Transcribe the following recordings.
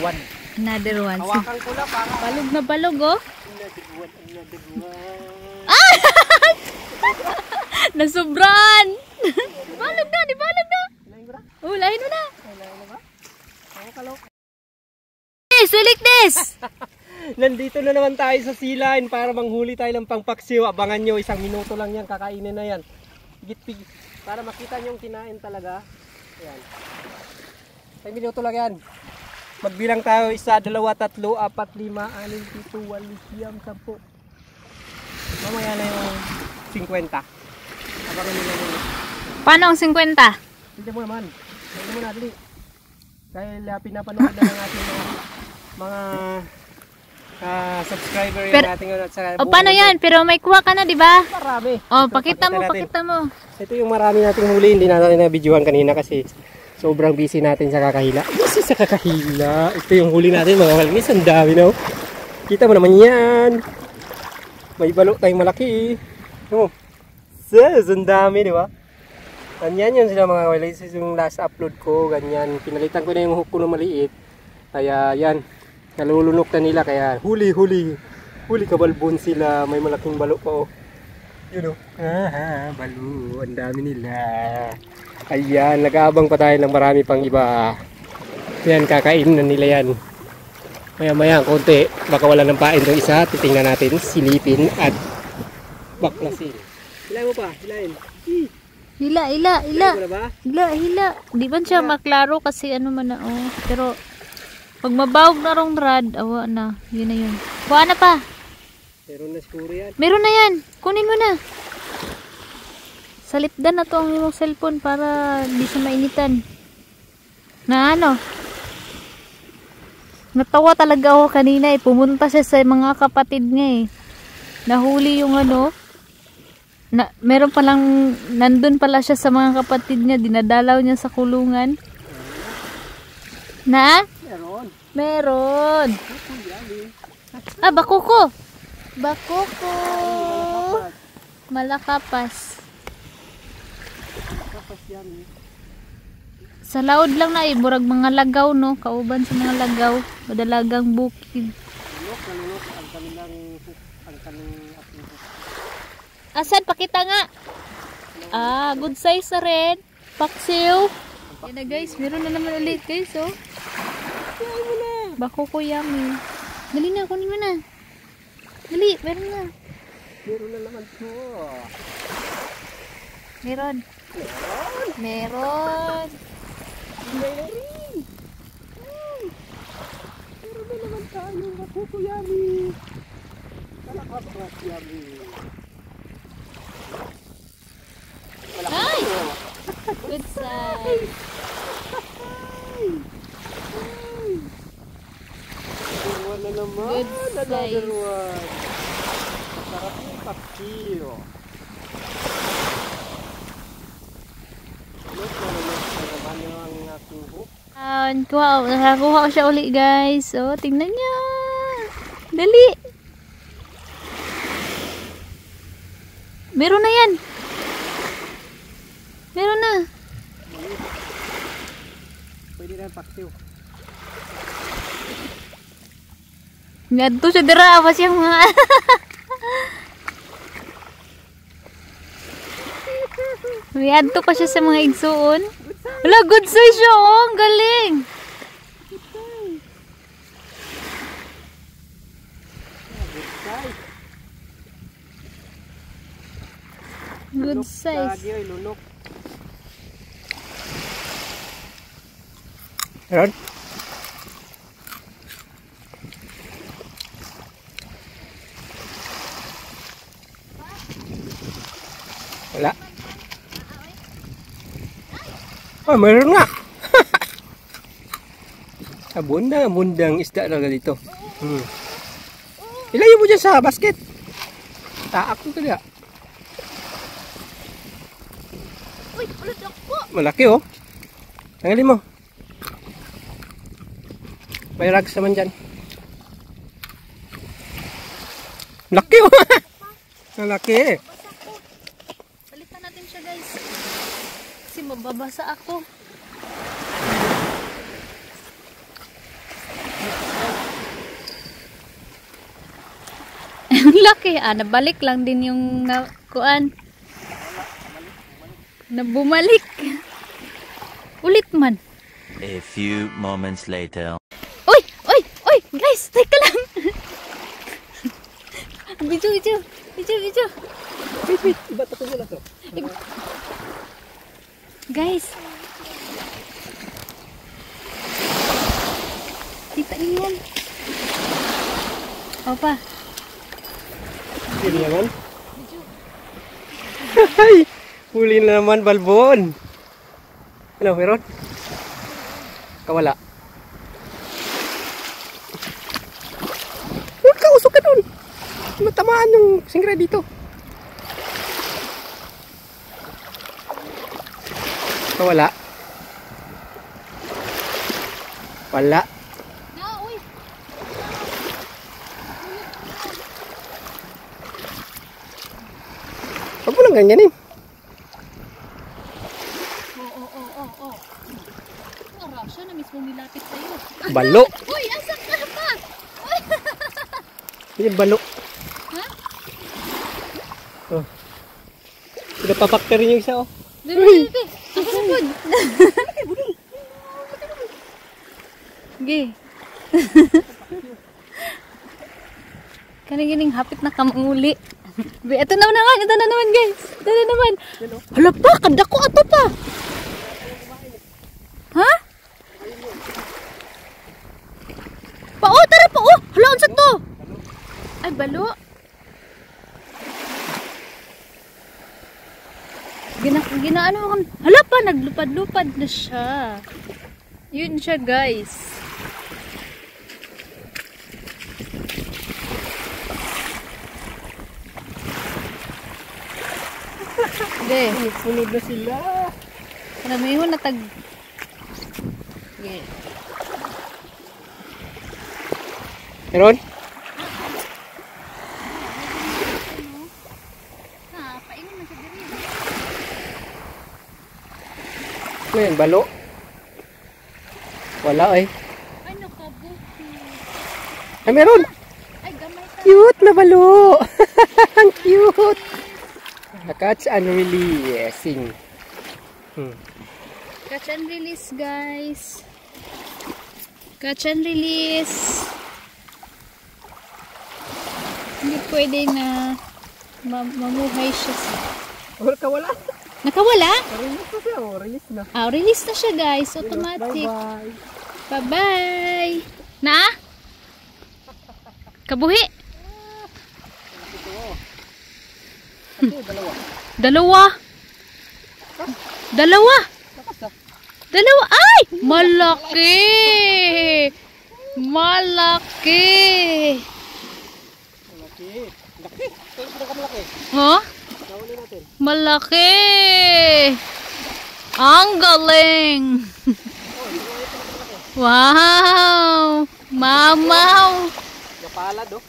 one. Another one. Hawakan ko na para Balog na balog, oh. another one. Ah! Nasubran! Balog na, di balog na. Oh, lahin mo na. Sulik this! Nandito na naman tayo sa silain para manghuli tayo ng pangpaksiw. Abangan nyo, 1 minuto lang yan, kakainin na yan. Gitpig, para makita nyo yung kinain talaga. Ayan. 1 minuto lang yan. Magbilang tayo, 1, 2, 3, 4, 5, 6, 7, 8, 9, 10. Mamaya na yung 50. Abangan nyo lang yun. Paano ang 50? Hindi mo naman. Hindi mo nadali. Dahil pinapanood na ng ating mga subscriber yung ating at sa paano yan? Pero may kuha ka na, di ba? Marami. Oh, pakita mo, pakita mo. Ito yung marami nating huli. Hindi natin na-videohan kanina kasi sobrang busy natin sa kakahila. Busy sa kakahila. Ito yung huli natin mga kalagis. Ang dami na. Kita mo naman yan. May balok tayong malaki. Oh. Ang dami, di ba? Ganyan yun sila mga kalagis. Yung last upload ko, ganyan. Pinalitan ko na yung hook ko na maliit. Kaya yan. Nalulunok na nila. Kaya huli kabalbon sila. May malaking balok pa, oh. Yun, oh. Balo. Ang dami nila. Ayan, nag-aabang pa tayo ng marami pang iba. Yan, kakain na nila yan. Maya-maya, konti. Baka wala ng pain itong isa. Titingnan natin, silipin at baklasin. Hilain mo pa, hilain. Hila. Hila. Di ba siya maklaro kasi ano man na, oh. Pero, pag mabawag na rong rad, awa na. Yun na yun. Kuha na pa. Meron na siguro yan. Meron na yan. Kunin mo na. Salipdan na to ang imong cellphone para di siya mainitan. Na ano? Natawa talaga ako kanina eh. Pumunta siya sa mga kapatid niya eh. Nahuli yung ano. Meron palang, nandun pala siya sa mga kapatid niya. Dinadalaw niya sa kulungan. Na? Meron. Ah, bakuko. Malakapas. Sa laod lang na eh, murag mga lagaw no, kauban sa mga lagaw, madalagang bukid. Asan pakita nga? Ah, good size na rin. Paksiw. Yan na guys, meron na naman ulit guys oh. Bako ko yummy. Dali na, kunin mo na. Dali, meron na. Meron na naman po. Meron. Meron na naman tayo. Bako yummy. Kalakabras yummy. Ay! Good size. Na naman. Good size. Sarap yung paksiyo. Look naman yung aking hook. Nakakuha ko siya uli guys. Oh, tingnan niya. Dali. Meron na yan. Meron na. Pwede na paksiyo. Ngadto siya dira awas yung mga may adto pa siya sa mga igsuon. Wala, good size siya oh, ang galing. Good size. Meron? Wala. Oh, meron nga. Abundang isda talaga dito. Ilayo mo dyan sa basket. Taak mo kaya. Uy, ulit ako. Malaki oh. Tanggalin mo. May rags naman dyan. Malaki oh. Malaki. Palitan natin siya guys. Kasi mababasa ako. laki. Nabalik lang din yung kuan. Bumalik. Ulit man. A few moments later. Uy! Uy! Uy! Guys! Teka lang! Video! Wait. Iba to muna to. Guys! Kita niyo yan. Opa. Hindi naman. Ay! Huli na naman, balbon. Ano, meron? Kawala. Huwag ka, usok ka dun. Matamaan yung singre dito. Kawala. Wala. Uy! Huwag mo lang ganyan eh. Oo. Siya na mismo nilapit sa'yo. Balo. Uy! Asak ka pa! Hindi, balo. Ha? Oh. Pinapapakter niyo isa oh. Dali. Ako sa food. Sige. Kaning hapit na kamuli. Ito na naman guys. Ito na naman. Hala pa, kadako ato pa. Ha? Tara pa. Hala, unsa to? Ay, balo. Ginaano mo kami. Hala pa, naglupad-lupad na siya. Yun siya guys. Hindi. Sunod na sila. Alam mo yun, natag... Okay. Meron? Paingon na siya diri. Ano yan, balo? Wala eh. Ay, nakabuti. Ay, meron! Ay, gamay ka. Cute na balo! Ang cute! Catch and releasing. Catch and release, guys. Catch and release. Hindi pwede na mamuhay siya. Kawala. Nakawala? Release na siya. Release na. Release na siya, guys. Automatic. Bye-bye. Bye-bye. Na? Kabuhi? Dalawa. Ay! Malaki! Laki. Huh? Malaki! Ang galing! Wow! Mamaw! Napalad oh.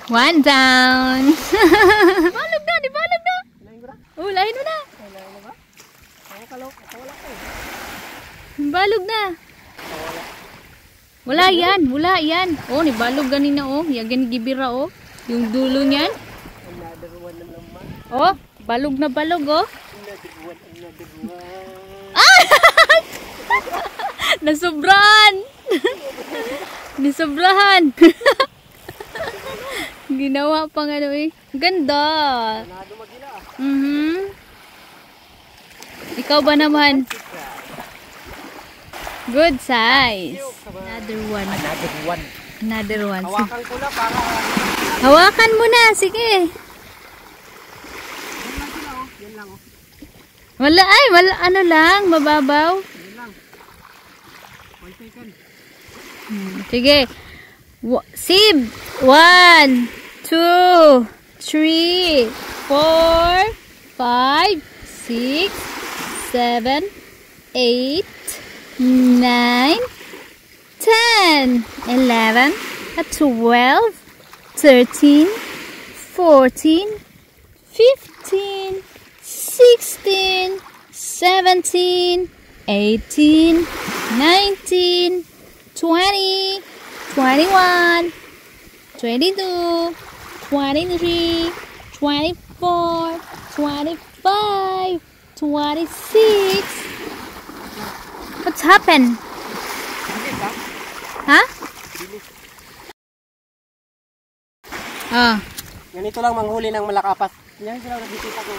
One down. Balog na, di balog na. Lain mo na. Balog na. Wala yan. Oh, ni balog ganina oh. Yagan gibira oh. Yung dulo niyan. Another one na naman. Oh, balog na balog oh. Another one. Nasobrahan. Nisobrahan. Ginawa pang ano eh. Ganda. Anado magila. Ikaw ba naman? Good size. Another one. Hawakan ko na para. Hawakan mo na. Sige. Yan lang oh. Wala ano lang. Mababaw. Yan lang. 1 second. Sige. Sib. 1, 2, 3, 4, 5, 6, 7, 8, 9, 10, 11, 12, 13, 14, 15, 16, 17, 18, 19, 20, 21, 22, 23, 24, 25, 26. What's happened? Ha? Ah, Ganito lang manghuli ng malakapas. Yan sila nakikita ko.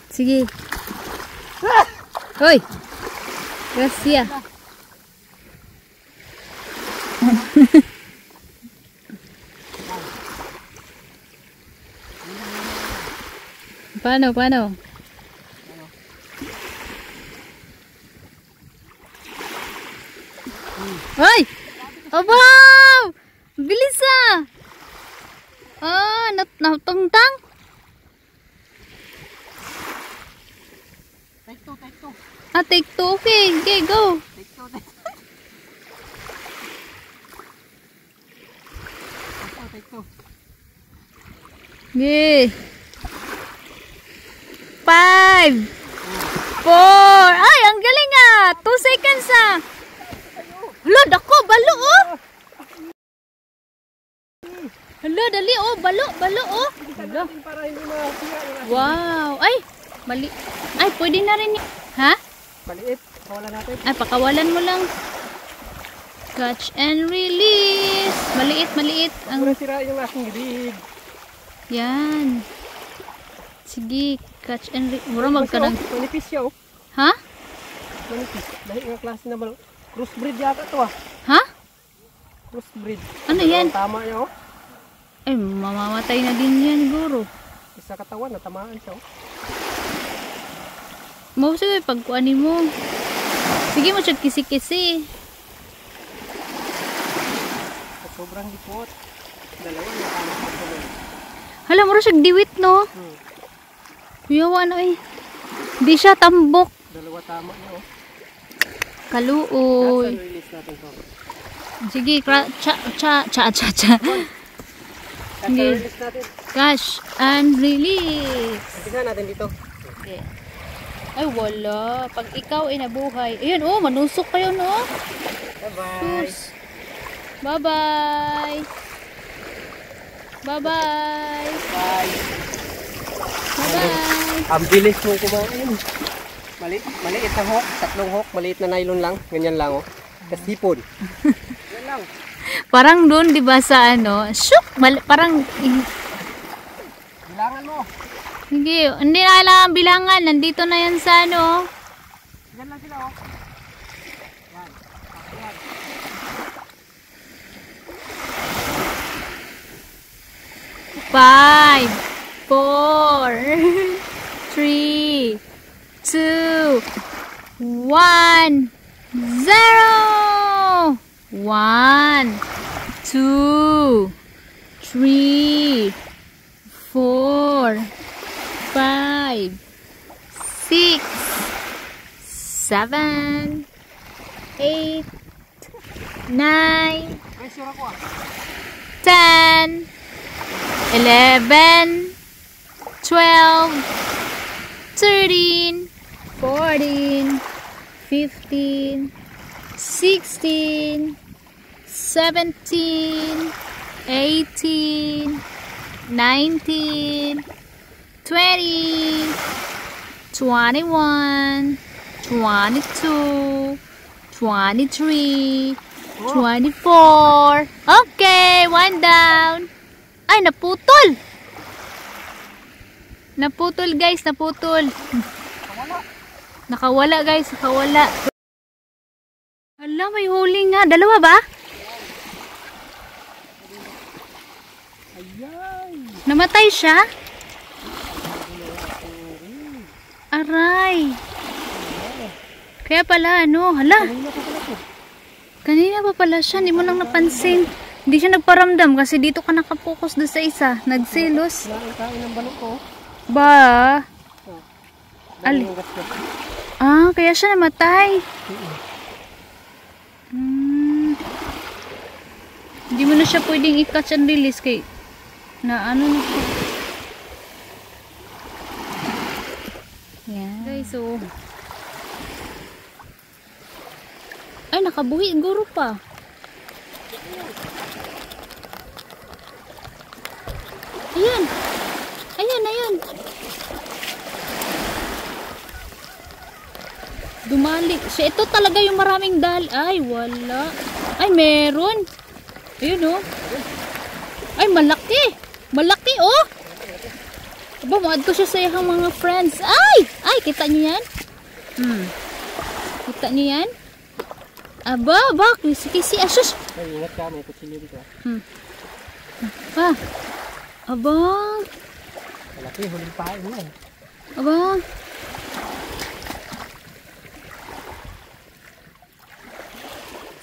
sige. Hoy. Gracias. Paano? Hoy! Abaw! Bilis ah! Natungtang? Take two. Take two. Okay, go. Take two. Okay. 5, 4. Ay, ang galing ah. 2 seconds ah. Hala, dako, balo oh. Hala, dali oh, balo oh. Hala. Para hindi masira yung Wow. Ay, mali. Ay, pwede na rin. Ha? maliit. Kawalan natin. Ay, pakawalan mo lang. Catch and release. Maliit. Mura sira yung aking gilid. Yan. Sige, catch and release. Mura magkanang. Manipis siya oh. Ha? Manipis. Dahil nga klase na crossbreed yata to ah. Ha? Crossbreed. Ano yan? Tama niya oh. Ay, mamamatay na din yan, guro. Isa katawan, natamaan siya oh. Mau sige, pagkuhanin mo. Sige mo siya kisi-kisi. Sobrang lipot. Dalawa na tama sa tuloy. Hala, mura siya diwit, no? Kuyawa na eh. Di siya tambok. Dalawa tama niya oh. Kaluoy. Release natin to. Sige, cha. Sige. Release natin. Cash and release. Tignan natin dito. Okay. Ay, wala. Pag ikaw ay nabuhay. Ayun, oh, manusok kayo, no? Bye-bye. Sus. Bye-bye. Bye-bye. Bye. Bye-bye. Ang bilis mo kumain. Maliit na hook. 3 hook. Maliit na nylon lang. Ganyan lang oh. Tapos hipon. Yan lang. Parang doon, di ba, sa ano? Shook! Parang... Bilangan mo. Hindi na kailangan bilangan. Nandito na yan sa ano. Yan lang sila oh. Yan. Yan. Five, 4, 3, 2, 1, 0. 1, 2, 3, 4, 5, 6, 7, 8, 9, Ay, sure ako ah. 10, 11, 12, 13, 14, 15, 16, 17, 18, 19, 20, 21, 22, 23, 24. Okay, 1 down. Ay, naputol. Naputol, guys. Naputol. Nakawala, guys. Nakawala. Hala, may huli nga. 2 ba? Namatay siya? Aray. Kaya pala, ano? Hala. Kanina pa pala siya. Hindi mo lang napansin. Hindi siya nagparamdam kasi dito ka nakapokus doon sa isa. Nagselos. Kain ng balok ko. Ba? Ali. Yung gas ko. Ah, kaya siya namatay. Hindi mo na siya pwedeng i-catch and release kay na ano na siya. Yan. Guys, so Ay, nakabuhi. Guro pa. Ayan. Ayan, ayan. Dumali. Siya, ito talaga yung maraming dali. Ay, wala. Ay, meron. Ayun, oh. Ay, malaki. Malaki, oh. Aba, maad ko siya sa iyang mga friends. Ay! Ay, kita niyo yan? Kita niyo yan? Aba, bak. Kisi-kisi. Asus. Ay, ingat ka. May kutsilyo dito. Ah. Aba. Malaki, huling pain yan. Aba.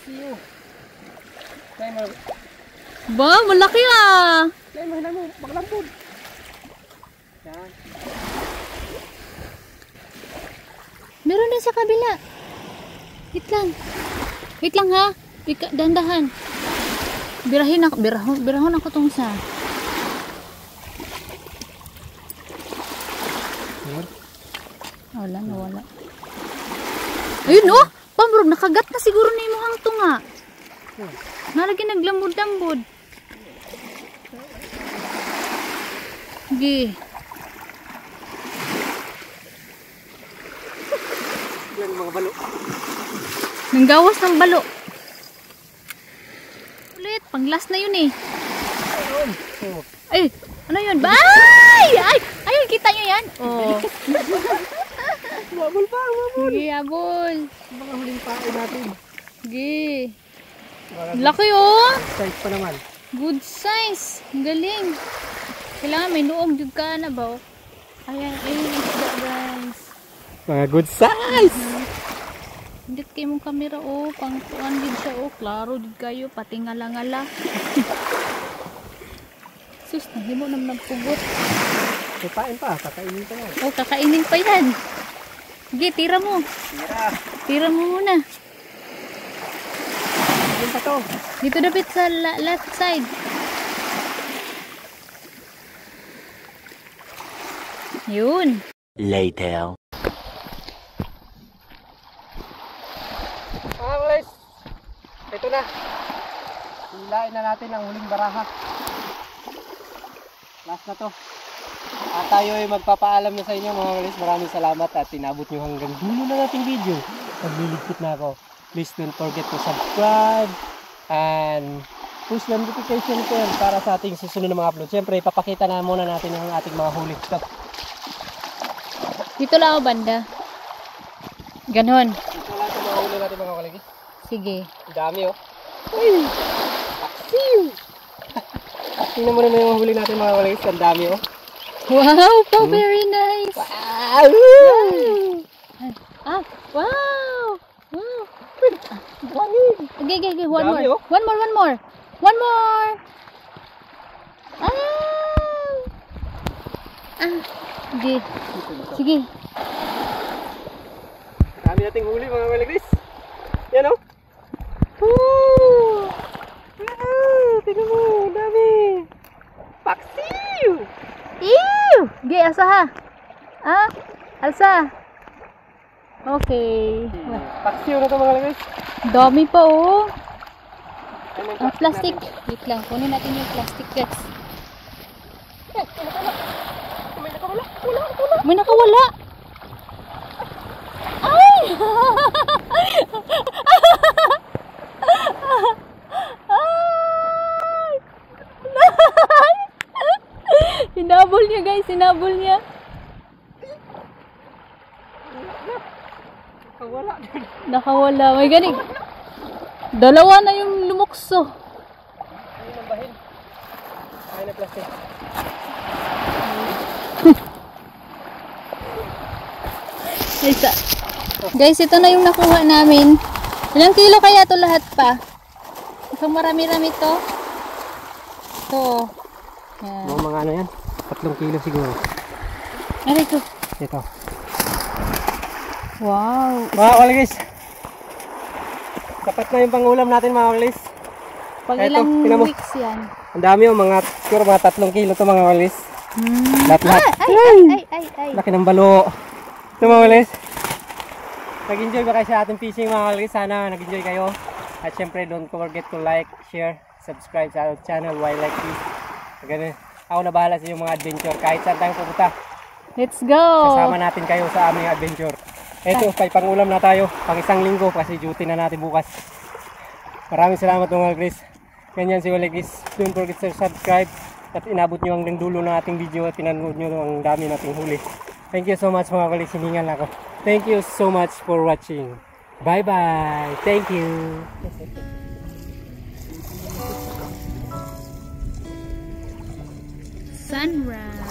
Siyo. Kaya mo. Ba, malaki ah. Kaya mo, hilang mo. Baklambod. Yan. Meron din sa kabila. Wait lang. Wait lang ha. Dandahan. Birahon ako tong sa. Wala, nawala. Ayun oh! Pamrog, nakagat na siguro na yung muhang to nga. Nalagi naglambod-lambod. Sige. Yan mga balo. Nanggawas ng balo. Ulit, pang-last na yun eh. Ayun. Oh. Ay, ano yun? Ay! Ay! Ayun, kita nyo yan? Oh. Wabol pa, wabol. Sige, abol. Mga huling pain natin. Sige. Laki oh! Size pa naman. Good size. Ang galing. Kailangan may nuog yung ka na ba? Ayan, ayun isda guys. Mga good size! Hindi kayo mong kamera oh. Pang-tuan din siya oh. Klaro din kayo. Pati ngala-ngala. Sus, nahimo naman nagpugot. May pain pa, kakainin pa yan. Oh, kakainin pa yan. Sige, tira mo. Tira. Tira mo muna. Ayun pa to. Dito dapat sa left side. Yun. Later. Mga guys, ito na. Hilain na natin ang huling baraha. Last na to. At tayo ay magpapaalam na sa inyo mga guys. Maraming salamat at tinabot nyo hanggang dulo na nating video. Nagliligpit na ako. Please don't forget to subscribe and push notification bell para sa ating susunod na mga upload. Siyempre, ipapakita na muna natin ang ating mga huli. Stop. Dito lang ako banda. Ganon. Ito lang sa mga huli natin mga kalagis. Sige. Ang dami oh. Uy! Aksiw! Tingnan mo na yung huli natin mga kalagis. Ang dami oh. Wow, po, very nice. Wow! Ah, wow. Wow. Okay, one Dami, more. oh. One more. One more. Ah. Ah. Sige. Sige. Dami nating huli mga kalagis. Yan oh. Woo! Tingnan mo, dami. Paksiw! Ew! Sige, asa ha? Ah? Alsa? Okay. Paksiw na ito mga kalagis. Dami pa oh. Ano yung Ah, plastic. natin? Wait lang. Kunin natin yung plastic guys. May nakawala. Ay! Ay! Hinabol niya guys. Hinabol niya. Wala. Nakawala. May ganing. Dalawa na yung lumukso. Ayun ang bahin. Ayun ang plastic. Guys, ito na yung nakuha namin. Ilang kilo kaya to lahat pa? Isang marami-rami to. Ito. Yan. Mga ano yan? 3 kilo siguro. Ano ito? Ito. Wow. Mga kalagis. Sapat na yung pangulam natin mga kalagis. Pag Eto, ilang tingnan mo. weeks yan? Ang dami yung mga, siguro mga 3 kilo to mga kalagis. Lahat-lahat. Ay! Laki ng balo. Ito mga kalagis. nag-enjoy ba kayo sa ating fishing mga kalagis? Sana nag-enjoy kayo. At syempre, don't forget to like, share, subscribe sa ating channel, Wildlife Fish. Ganun. Ako na bahala sa inyong mga adventure. Kahit saan tayo pupunta, Let's go! kasama natin kayo sa aming adventure. Eto, may pangulam na tayo. Pang isang linggo kasi duty na natin bukas. Maraming salamat mga Chris. Ganyan si Wildlife Fish. Don't forget to subscribe. At inabot nyo hanggang dulo ng ating video at pinanood nyo ang dami nating huli. Thank you so much mga Chris. Hiningan ako. Thank you so much for watching. Bye bye. Thank you. Sunrise.